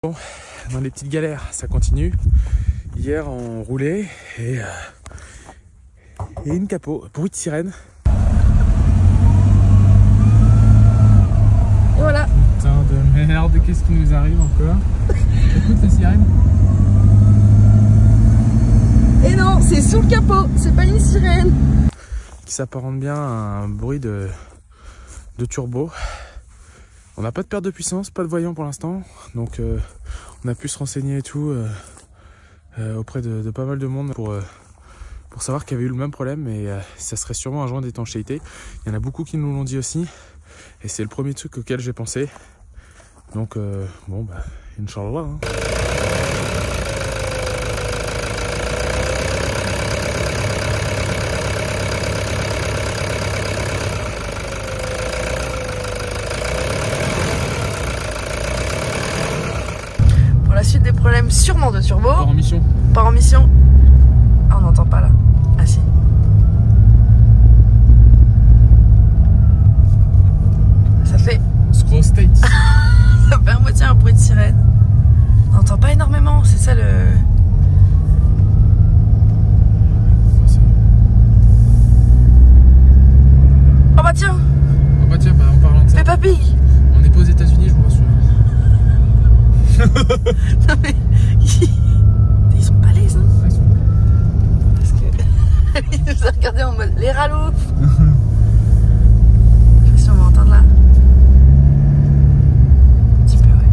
Bon, dans les petites galères, ça continue. Hier, on roulait et une capot, bruit de sirène. Et voilà. Putain de merde, qu'est-ce qui nous arrive encore? Écoute la sirène. Et non, c'est sous le capot, c'est pas une sirène. Qui s'apparente bien à un bruit de turbo. On n'a pas de perte de puissance, pas de voyant pour l'instant, donc on a pu se renseigner et tout auprès de pas mal de monde pour savoir qu'il y avait eu le même problème, et ça serait sûrement un joint d'étanchéité. Il y en a beaucoup qui nous l'ont dit aussi, et c'est le premier truc auquel j'ai pensé. Donc bon bah, Inch'Allah. Hein. La suite des problèmes sûrement de turbo. Pas en mission. Pas en mission. Ah, on n'entend pas là. Ah si. Ça fait... Scroll State. Ça fait à moitié un bruit de sirène. On n'entend pas énormément, c'est ça le... Oh bah tiens. Oh bah tiens, en parlant de ça. Fais pas pig. On n'est pas aux États-Unis, je vous rassure. Non mais... Ils sont balèzes, hein. Ouais, ils sont... Parce que... Il nous a regardé en mode les ralots. Je sais pas si on va entendre là. Un petit peu, ouais.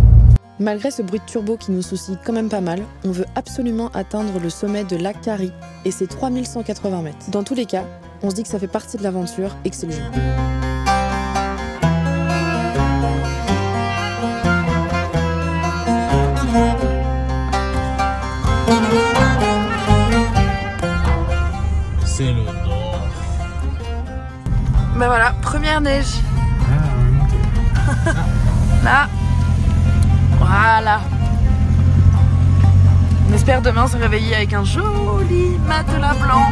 Malgré ce bruit de turbo qui nous soucie quand même pas mal, on veut absolument atteindre le sommet de Lac Kari et c'est 3180 mètres. Dans tous les cas, on se dit que ça fait partie de l'aventure et que c'est le jeu. C'est le nord. Ben voilà, première neige. Ah, on va monter. Là. Voilà. On espère demain se réveiller avec un joli matelas blanc.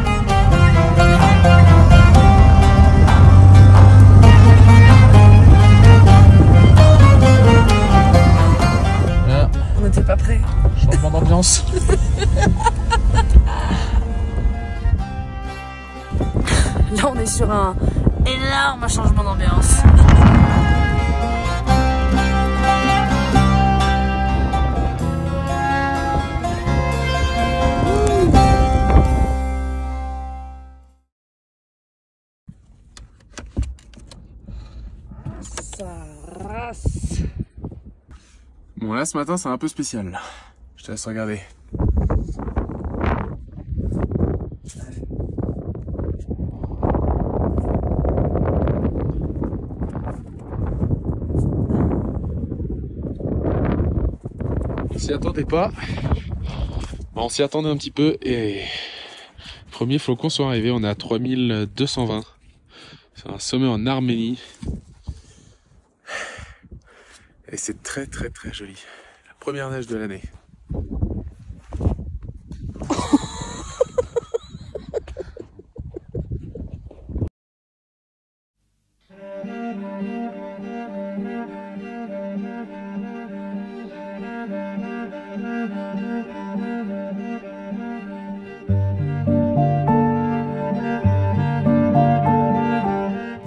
Ah, On n'était pas prêts. changement d'ambiance. Là, on est sur un énorme changement d'ambiance. Ça race. Bon là ce matin c'est un peu spécial. Je te laisse regarder. On s'y attendait pas. On s'y attendait un petit peu et premier flocons sont arrivés. On est à 3220. C'est un sommet en Arménie. Et c'est très très très joli. La première neige de l'année.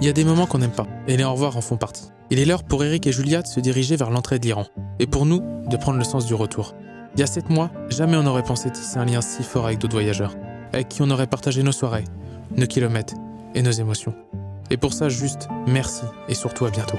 Il y a des moments qu'on n'aime pas, et les au revoir en font partie. Il est l'heure pour Eric et Julia de se diriger vers l'entrée de l'Iran, et pour nous, de prendre le sens du retour. Il y a 7 mois, jamais on n'aurait pensé tisser un lien si fort avec d'autres voyageurs, avec qui on aurait partagé nos soirées, nos kilomètres et nos émotions. Et pour ça, juste merci, et surtout à bientôt.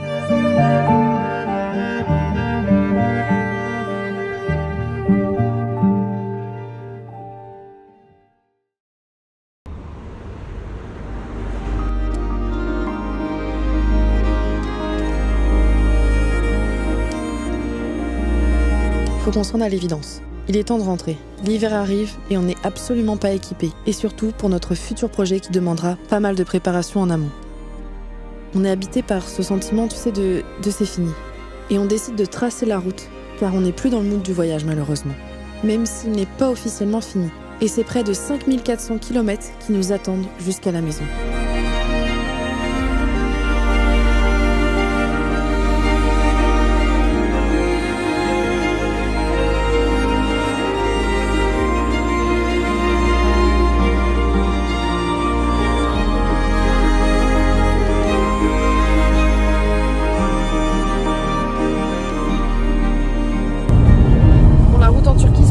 Faut qu'on se rende à l'évidence. Il est temps de rentrer. L'hiver arrive et on n'est absolument pas équipé. Et surtout pour notre futur projet qui demandera pas mal de préparation en amont. On est habité par ce sentiment, tu sais, de c'est fini. Et on décide de tracer la route, car on n'est plus dans le mood du voyage malheureusement. Même s'il n'est pas officiellement fini. Et c'est près de 5400 km qui nous attendent jusqu'à la maison.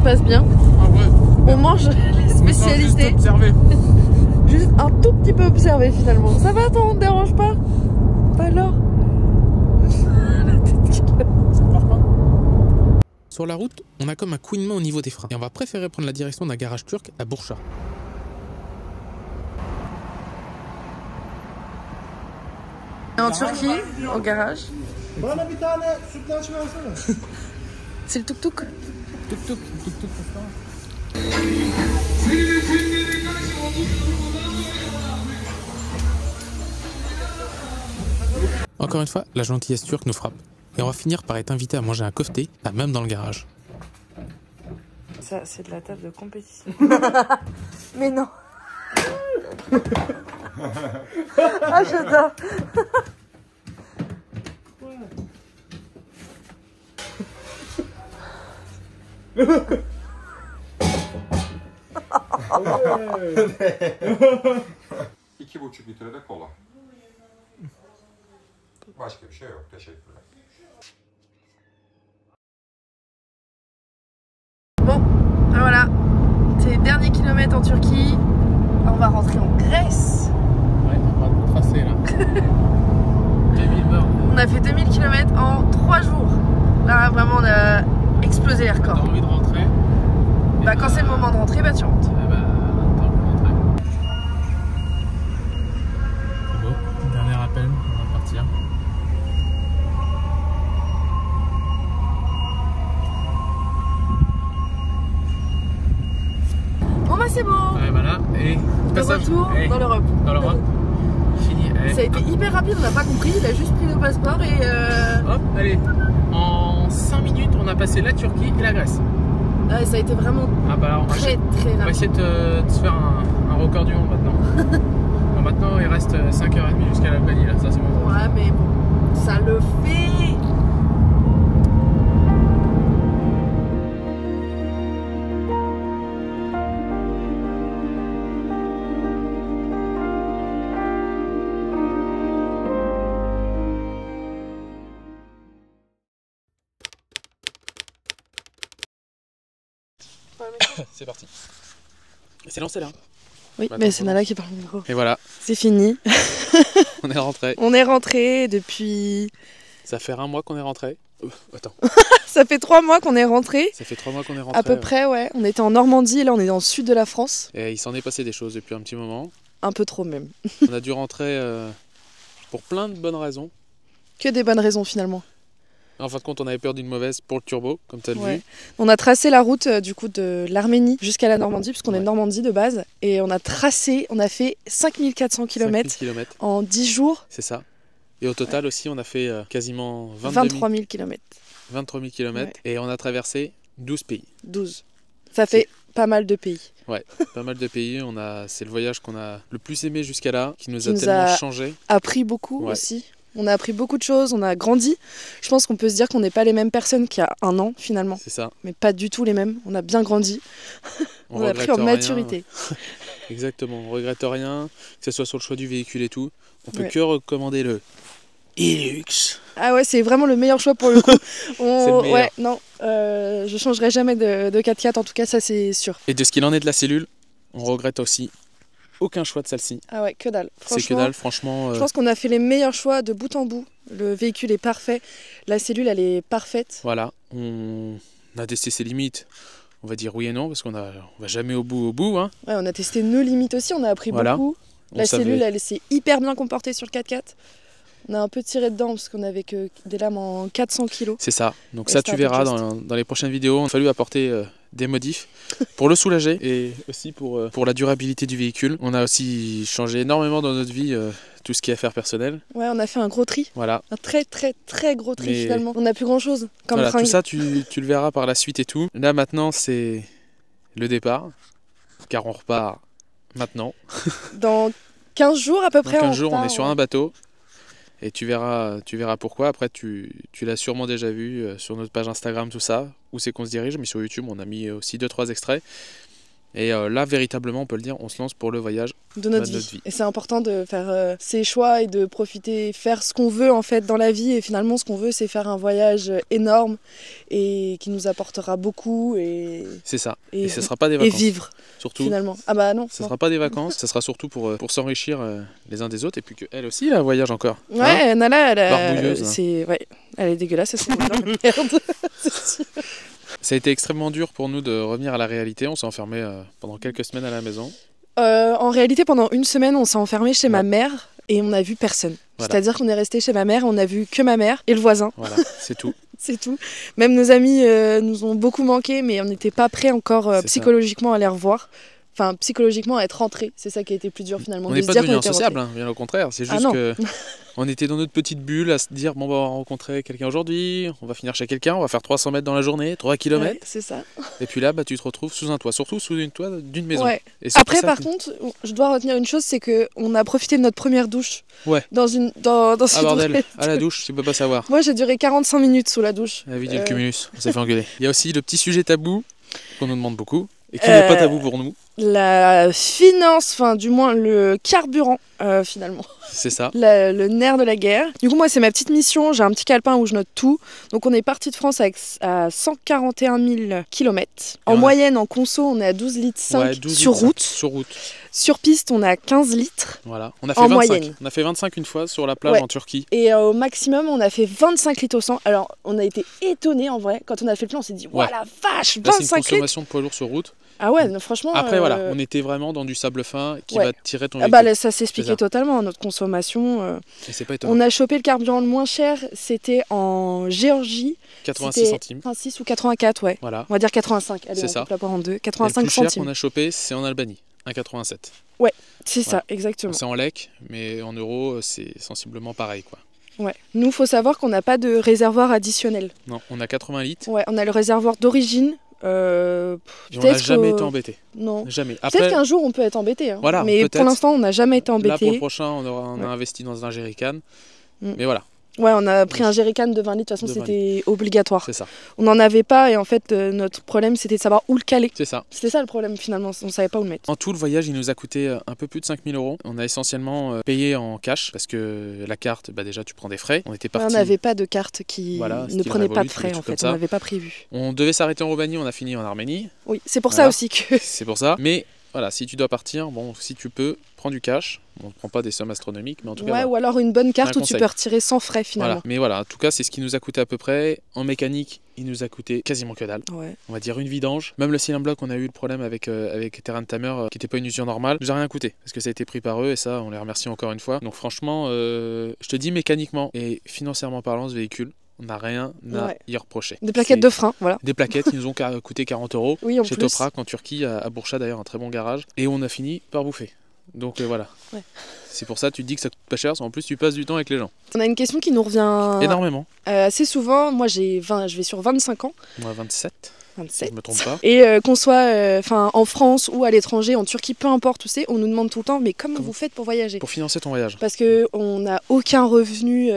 passe bien. Ah ouais. On mange les spécialités. Juste un tout petit peu observé finalement. Ça va, toi, on te dérange pas? Pas alors? Sur la route, on a comme un couinement au niveau des freins et on va préférer prendre la direction d'un garage turc à Bursa. En Turquie, au garage. C'est le tuk-tuk. Encore une fois, la gentillesse turque nous frappe. Et on va finir par être invité à manger un kofté, à même dans le garage. Ça, c'est de la table de compétition. Mais non. Ah, j'adore. İki buçuk litre de kola. Başka bir şey yok. Teşekkürler. Bon, voilà. C'est les derniers kilomètres en Turquie. On va rentrer en Grèce. Ouais, on va tout tracer là. 2000 bornes. On a fait 2000 km en 3 jours. Là, vraiment, on a explosé les T'as records. envie de rentrer? Bah, quand c'est le moment de rentrer, bah, tu rentres. Eh bah, attends, on rentre. C'est beau. Dernier appel, on va partir. Bon, bah, c'est bon. Ouais, voilà. Et De retour dans l'Europe. Dans l'Europe. Fini. Allez. Ça a été hyper rapide, on n'a pas compris. Il a juste pris nos passeports et. Hop, allez. En 5 minutes, on a passé la Turquie et la Grèce. Ouais, ça a été vraiment Ah bah alors, très on va rapide. essayer de se faire un record du monde maintenant. Bon, maintenant, il reste 5h30 jusqu'à l'Albanie, là. Ça, c'est bon. Ouais, mais bon, ça le fait. C'est parti. C'est lancé là. Oui, Attends, mais c'est Nala qui parle au micro. Et voilà, C'est fini. on est rentré. On est rentré depuis. Ça fait un mois qu'on est rentré. Attends, Ça fait 3 mois qu'on est rentré. ça fait 3 mois qu'on est rentré. À peu près, ouais. On était en Normandie, là on est dans le sud de la France. Et il s'en est passé des choses depuis un petit moment. Un peu trop même. On a dû rentrer pour plein de bonnes raisons. Que des bonnes raisons finalement. En fin de compte, on avait peur d'une mauvaise pour le turbo, comme tu as Ouais. vu. On a tracé la route du coup de l'Arménie jusqu'à la Normandie, puisqu'on est Ouais. de Normandie de base. Et on a fait 5400 km 5000 km, en 10 jours, c'est ça. Et au total aussi, on a fait quasiment 23 000 km. 23 000 km et on a traversé 12 pays. 12. Ça fait pas mal de pays. Pas mal de pays. C'est le voyage qu'on a le plus aimé jusqu'à là, qui nous Qui a nous tellement a- changé. Appris beaucoup Ouais. aussi. On a appris beaucoup de choses, on a grandi. Je pense qu'on peut se dire qu'on n'est pas les mêmes personnes qu'il y a un an finalement. C'est ça. Mais pas du tout les mêmes. On a bien grandi. On a pris regrette en rien. maturité. Exactement. On regrette rien, que ce soit sur le choix du véhicule et tout. On peut Ouais. que recommander le Hilux. Ah ouais, c'est vraiment le meilleur choix pour le coup. C'est le meilleur. Ouais, non, je changerai jamais de 4x4 en tout cas, ça c'est sûr. Et de ce qu'il en est de la cellule, on regrette aussi aucun choix de celle-ci. Ah ouais, que dalle. C'est que Franchement, dalle, franchement. je pense qu'on a fait les meilleurs choix de bout en bout. Le véhicule est parfait, la cellule elle est parfaite. Voilà, on a testé ses limites. On va dire oui et non, parce on va jamais au bout. Hein. Ouais, on a testé nos limites aussi, on a appris Voilà. beaucoup. On La savait- cellule elle s'est hyper bien comportée sur le 4x4. On a un peu tiré dedans parce qu'on avait que des lames en 400 kg. C'est ça. Donc Et ça, c'était tu un peu verras juste. dans les prochaines vidéos. Il a fallu apporter des modifs pour le soulager et aussi pour la durabilité du véhicule. On a aussi changé énormément dans notre vie tout ce qui est affaires personnelles. Ouais, on a fait un gros tri. Voilà. Un très très très gros tri Mais- finalement. On n'a plus grand chose comme Voilà, fringue. tout ça, tu le verras par la suite et tout. Là, maintenant, c'est le départ, car on repart maintenant. Dans 15 jours à peu Dans près. 15 jours, on repart, est sur un bateau. Et tu verras pourquoi. Après, tu l'as sûrement déjà vu sur notre page Instagram, tout ça, où c'est qu'on se dirige. Mais sur YouTube, on a mis aussi 2-3 extraits. Et là, véritablement, on peut le dire, on se lance pour le voyage de notre vie. Et c'est important de faire ses choix et de profiter, faire ce qu'on veut en fait dans la vie. Et finalement, ce qu'on veut, c'est faire un voyage énorme et qui nous apportera beaucoup. C'est ça. Et ce ne sera pas des vacances. Et vivre. Surtout. Finalement. Ah bah non. Ce ne sera pas des vacances, ça sera surtout pour s'enrichir les uns des autres et puis qu'elle aussi, elle voyage encore. Ouais, hein Nala, barbouilleuse. Ouais, elle est dégueulasse, elle merde. Ça a été extrêmement dur pour nous de revenir à la réalité. On s'est enfermé pendant quelques semaines à la maison. En réalité, pendant une semaine, on s'est enfermé chez ma mère et on n'a vu personne. Voilà. C'est-à-dire qu'on est resté chez ma mère, on n'a vu que ma mère et le voisin. Voilà, c'est tout. C'est tout. Même nos amis nous ont beaucoup manqué, mais on n'était pas prêts encore psychologiquement à les revoir. Enfin, psychologiquement à être rentrés. C'est ça qui a été plus dur finalement. On n'est pas devenus insociables, bien au contraire. C'est juste que on était dans notre petite bulle à se dire bon, bah, on va rencontrer quelqu'un aujourd'hui, on va finir chez quelqu'un, on va faire 300 mètres dans la journée, 3 km. Ouais, c'est ça. Et puis là, bah, tu te retrouves sous un toit, surtout sous une toit d'une maison. Ouais. Et après, par contre, je dois retenir une chose, c'est qu'on a profité de notre première douche. Ouais. Dans une bordel, à la douche, tu peux pas savoir. Moi, j'ai duré 45 minutes sous la douche. La vie du cumulus, on s'est fait engueuler. Il y a aussi le petit sujet tabou qu'on nous demande beaucoup et qui n'est pas tabou pour nous. La finance, enfin du moins le carburant finalement. C'est ça. Le nerf de la guerre. Du coup moi c'est ma petite mission, j'ai un petit calepin où je note tout. Donc on est parti de France à 141 000 km. En moyenne en conso on est à 12 litres 5 sur route. Sur route. Sur piste on est à 15 litres. Voilà, on a fait en 25. Moyenne. On a fait 25 une fois sur la plage en Turquie. Et au maximum on a fait 25 litres au 100. Alors on a été étonnés en vrai. Quand on a fait le plan on s'est dit oh la vache, 25 là, c'est une litres. Consommation de poids lourd sur route. Ah ouais, non, franchement. Après, voilà, on était vraiment dans du sable fin qui va tirer ton véhicule. Bah, là, ça s'expliquait totalement, notre consommation. Et c'est pas étonnant. On a chopé le carburant le moins cher, c'était en Géorgie. 86 centimes. 86 ou 84, ouais. Voilà. On va dire 85. Allez, on coupe la poire en deux. 85 et le plus centimes. cher qu'on a chopé, c'est en Albanie, 1,87. Ouais, c'est ça, exactement. C'est en lek, mais en euros, c'est sensiblement pareil, quoi. Ouais. Nous, faut savoir qu'on n'a pas de réservoir additionnel. Non, on a 80 litres. Ouais, on a le réservoir d'origine. Et on n'a jamais été embêté. Non. Jamais. Peut-être qu'un jour on peut être embêté. Hein. Voilà, mais pour l'instant on n'a jamais été embêté. Là pour le prochain on a investi dans un jerrycan. Mais voilà. Ouais, on a pris un jerrycan de 20 litres, de toute façon c'était obligatoire. C'est ça. On n'en avait pas et en fait notre problème c'était de savoir où le caler. C'est ça. C'était ça le problème finalement, on savait pas où le mettre. En tout, le voyage il nous a coûté un peu plus de 5 000 €. On a essentiellement payé en cash parce que la carte, bah déjà tu prends des frais. On était parti. On n'avait pas de carte qui ne prenait pas de frais en fait, on n'avait pas prévu. On devait s'arrêter en Roumanie, on a fini en Arménie. Oui, c'est pour ça aussi que... C'est pour ça, mais... Voilà, si tu dois partir, bon, si tu peux, prends du cash. On ne prend pas des sommes astronomiques, mais en tout cas. Ouais, ou alors une bonne carte où tu peux retirer sans frais finalement. Voilà. Mais voilà, en tout cas, c'est ce qui nous a coûté à peu près. En mécanique, il nous a coûté quasiment que dalle. Ouais. On va dire une vidange. Même le cylindre bloc, on a eu le problème avec Terrain de Tamer, qui n'était pas une usure normale, nous a rien coûté. Parce que ça a été pris par eux et ça, on les remercie encore une fois. Donc franchement, je te dis mécaniquement et financièrement parlant, ce véhicule, on n'a rien à y reprocher. Des plaquettes de frein, voilà. Des plaquettes qui nous ont coûté 40 € oui, chez Toprak en Turquie, à Bursa d'ailleurs, un très bon garage. Et on a fini par bouffer. Donc voilà. Ouais. C'est pour ça que tu te dis que ça coûte pas cher, en plus tu passes du temps avec les gens. On a une question qui nous revient énormément. Assez souvent. Moi je vais sur 25 ans. Moi 27. 27. Je me trompe pas. Et qu'on soit en France ou à l'étranger, en Turquie, peu importe où c'est, on nous demande tout le temps, mais comment vous faites pour voyager? Pour financer ton voyage. Parce qu'on n'a aucun revenu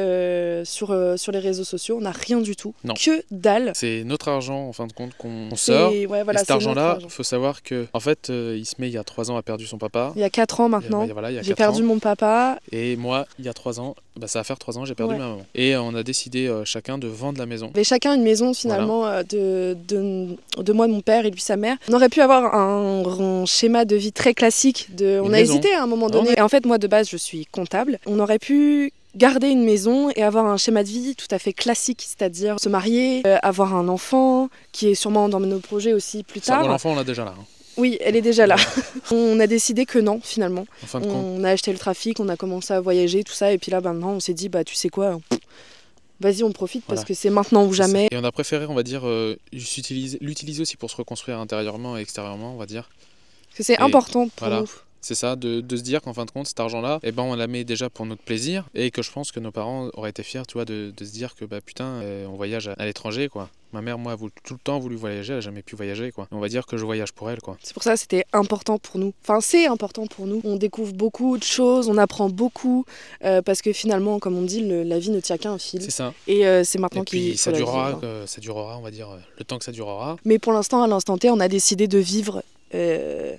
sur les réseaux sociaux, on n'a rien du tout. Non. Que dalle. C'est notre argent en fin de compte qu'on sort. Ouais, voilà, et cet argent-là, il faut savoir que en fait, Ismé, il y a 3 ans, a perdu son papa. Il y a 4 ans maintenant. J'ai perdu mon papa. Et moi, il y a 3 ans, bah, ça va faire 3 ans, j'ai perdu ma maman. Et on a décidé chacun de vendre la maison. On avait chacun une maison finalement de moi, de mon père et lui sa mère. On aurait pu avoir un schéma de vie très classique. On a hésité à un moment donné. Et en fait, moi de base, je suis comptable. On aurait pu garder une maison et avoir un schéma de vie tout à fait classique, c'est-à-dire se marier, avoir un enfant, qui est sûrement dans nos projets aussi plus tard. L'enfant, on l'a déjà là. Hein. Oui, elle est déjà là. On a décidé que non, finalement. En fin de compte. On a acheté le trafic, on a commencé à voyager, tout ça, et puis là, maintenant, on s'est dit, bah tu sais quoi, vas-y, on profite parce que c'est maintenant ou jamais. Et on a préféré, on va dire, l'utiliser aussi pour se reconstruire intérieurement et extérieurement, on va dire. Parce que c'est important pour nous. C'est ça, de se dire qu'en fin de compte, cet argent-là, eh ben, on la met déjà pour notre plaisir et que je pense que nos parents auraient été fiers, tu vois, de se dire que bah putain, on voyage à l'étranger, quoi. Ma mère, moi, a tout le temps voulu voyager, elle n'a jamais pu voyager, quoi. On va dire que je voyage pour elle, quoi. C'est pour ça que c'était important pour nous. Enfin, c'est important pour nous. On découvre beaucoup de choses, on apprend beaucoup, parce que finalement, comme on dit, la vie ne tient qu'à un fil. C'est ça. Et c'est maintenant qu'il faut ça durera, on va dire, le temps que ça durera. Mais pour l'instant, à l'instant T, on a décidé de vivre de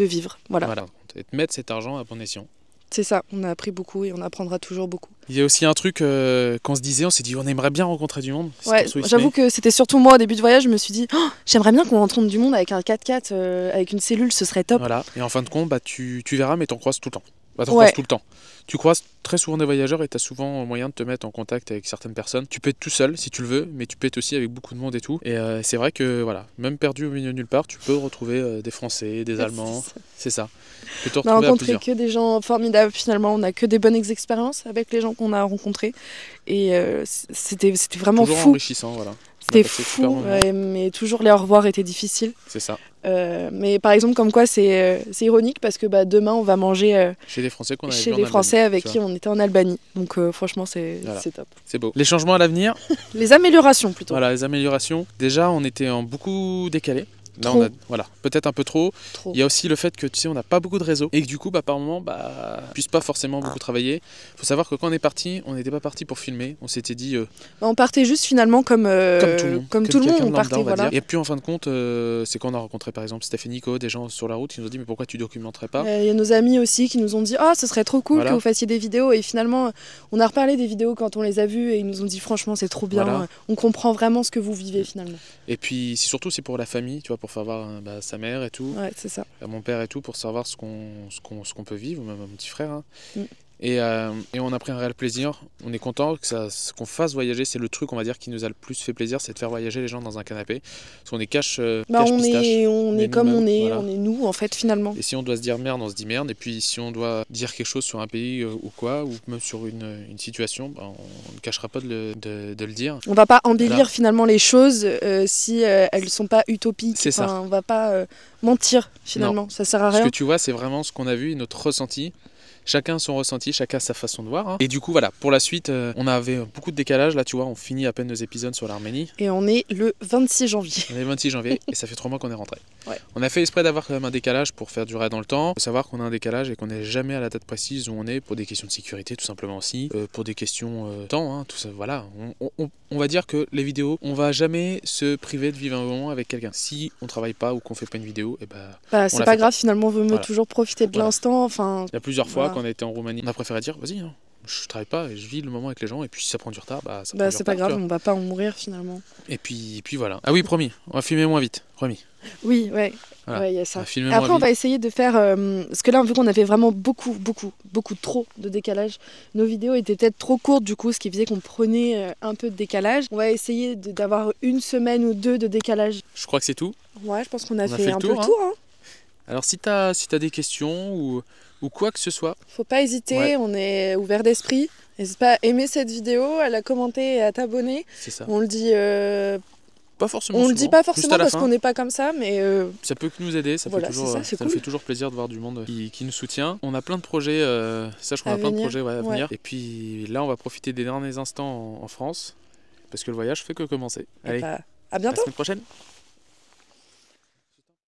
vivre. Voilà. Et de mettre cet argent à bon escient. C'est ça, on a appris beaucoup et on apprendra toujours beaucoup. Il y a aussi un truc qu'on se disait, on s'est dit on aimerait bien rencontrer du monde. Ouais, j'avoue que c'était surtout moi au début du voyage, je me suis dit j'aimerais bien qu'on rencontre du monde avec un 4x4, avec une cellule, ce serait top. Voilà, et en fin de compte, tu verras, mais t'en croises tout le temps. Croises tout le temps. Tu croises très souvent des voyageurs et tu as souvent moyen de te mettre en contact avec certaines personnes. Tu peux être tout seul si tu le veux, mais tu peux être aussi avec beaucoup de monde et tout. Et c'est vrai que voilà, même perdu au milieu de nulle part, tu peux retrouver des Français, des Allemands. C'est ça. Tu peux te retrouver on a à rencontré plusieurs. que des gens formidables finalement. On n'a que des bonnes expériences avec les gens qu'on a rencontrés. Et c'était vraiment toujours fou. Enrichissant, voilà. C'était fou, mais toujours les au revoir étaient difficiles. C'est ça. Mais par exemple, comme quoi c'est ironique parce que demain on va manger chez des Français qu'on avait chez vu les en Français Albanie, avec qui on était en Albanie. Donc franchement, c'est top. C'est beau. Les changements à l'avenir. Les améliorations plutôt. Voilà, les améliorations. Déjà, on était en beaucoup décalé. Là, Trop. Voilà, peut-être un peu trop. Il y a aussi le fait que tu sais, on n'a pas beaucoup de réseau et que du coup, par moment, on puisse pas forcément beaucoup travailler. Il faut savoir que quand on est parti, on n'était pas parti pour filmer. On s'était dit. On partait juste finalement comme tout le monde. On partait, voilà. Et puis en fin de compte, c'est quand on a rencontré par exemple Steph et Nico, des gens sur la route qui nous ont dit mais pourquoi tu documenterais pas. Il y a nos amis aussi qui nous ont dit ce serait trop cool que vous fassiez des vidéos. Et finalement, on a reparlé des vidéos quand on les a vues et ils nous ont dit franchement c'est trop bien. Voilà. On comprend vraiment ce que vous vivez finalement. Et puis surtout c'est pour la famille, tu vois, pour faire voir sa mère et tout, c'est ça. Mon père et tout, pour savoir ce qu'on peut vivre, même mon petit frère. Hein. Et on a pris un réel plaisir. On est content qu'on fasse voyager. C'est le truc, on va dire, qui nous a le plus fait plaisir, c'est de faire voyager les gens dans un canapé. Parce qu'on est cache pistache. On est comme on est, voilà. On est nous en fait finalement. Et si on doit se dire merde, on se dit merde. Et puis si on doit dire quelque chose sur un pays ou quoi, ou même sur une situation, on ne cachera pas de le dire. On va pas embellir finalement les choses si elles sont pas utopiques. C'est ça. On va pas mentir finalement. Non. Ça sert à rien. Ce que tu vois, c'est vraiment ce qu'on a vu et notre ressenti. Chacun son ressenti, chacun sa façon de voir. Hein. Et du coup, voilà, pour la suite, on avait beaucoup de décalage. Là, tu vois, on finit à peine nos épisodes sur l'Arménie. Et on est le 26 janvier. On est le 26 janvier et ça fait 3 mois qu'on est rentré. Ouais. On a fait exprès d'avoir quand même un décalage pour faire durer dans le temps. Il faut savoir qu'on a un décalage et qu'on n'est jamais à la date précise où on est pour des questions de sécurité, tout simplement aussi. Pour des questions de temps, hein, tout ça, voilà. On va dire que les vidéos, on va jamais se priver de vivre un moment avec quelqu'un. Si on travaille pas ou qu'on fait pas une vidéo, et c'est pas grave, finalement, on veut toujours profiter de l'instant. Enfin, il y a plusieurs fois quand on était en Roumanie, on a préféré dire vas-y, hein, je travaille pas et je vis le moment avec les gens, et puis si ça prend du retard, c'est pas grave, on va pas en mourir finalement. Et puis voilà. Ah oui, promis, on va filmer moins vite, promis. Oui, ouais. Voilà. Ouais, y a ça. Après, on va essayer de faire. Parce que là, vu qu'on avait vraiment beaucoup trop de décalage, nos vidéos étaient peut-être trop courtes, du coup, ce qui faisait qu'on prenait un peu de décalage. On va essayer d'avoir 1 semaine ou 2 de décalage. Je crois que c'est tout. Ouais, je pense qu'on a fait un peu le tour. Hein. Alors, si t'as des questions ou quoi que ce soit. Faut pas hésiter, on est ouvert d'esprit. N'hésite pas à aimer cette vidéo, à la commenter et à t'abonner. C'est ça. On le dit. Pas forcément on le dit pas forcément parce qu'on n'est pas comme ça, mais ça peut que nous aider, ça nous fait toujours plaisir de voir du monde qui nous soutient. On a plein de projets, sache qu'on a plein de projets à venir. Et puis là, on va profiter des derniers instants en France parce que le voyage fait que commencer. Allez, à bientôt. À la semaine prochaine.